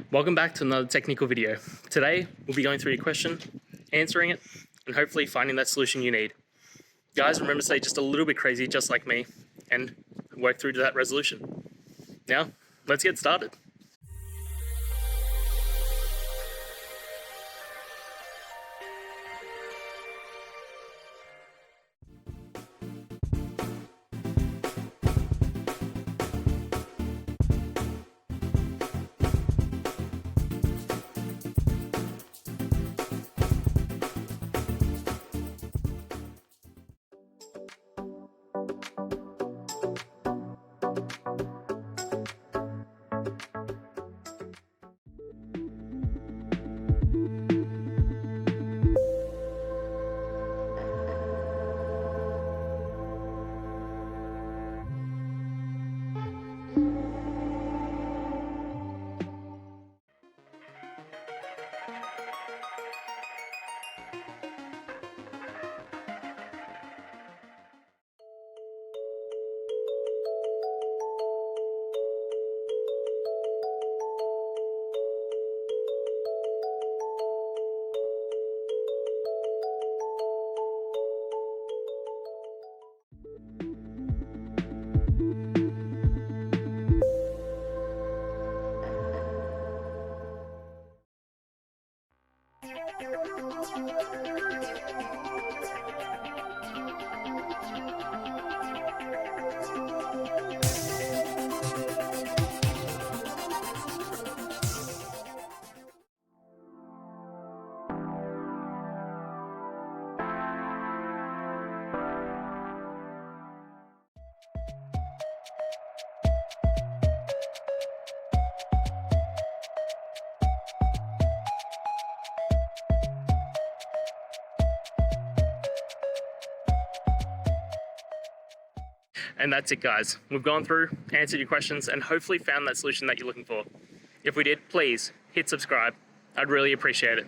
Welcome back to another technical video. Today, we'll be going through your question, answering it, and hopefully finding that solution you need. Guys, remember to stay just a little bit crazy, just like me, and work through to that resolution. Now, let's get started. And that's it, guys. We've gone through, answered your questions, and hopefully found that solution that you're looking for. If we did, please hit subscribe. I'd really appreciate it.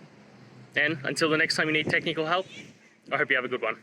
And until the next time you need technical help, I hope you have a good one.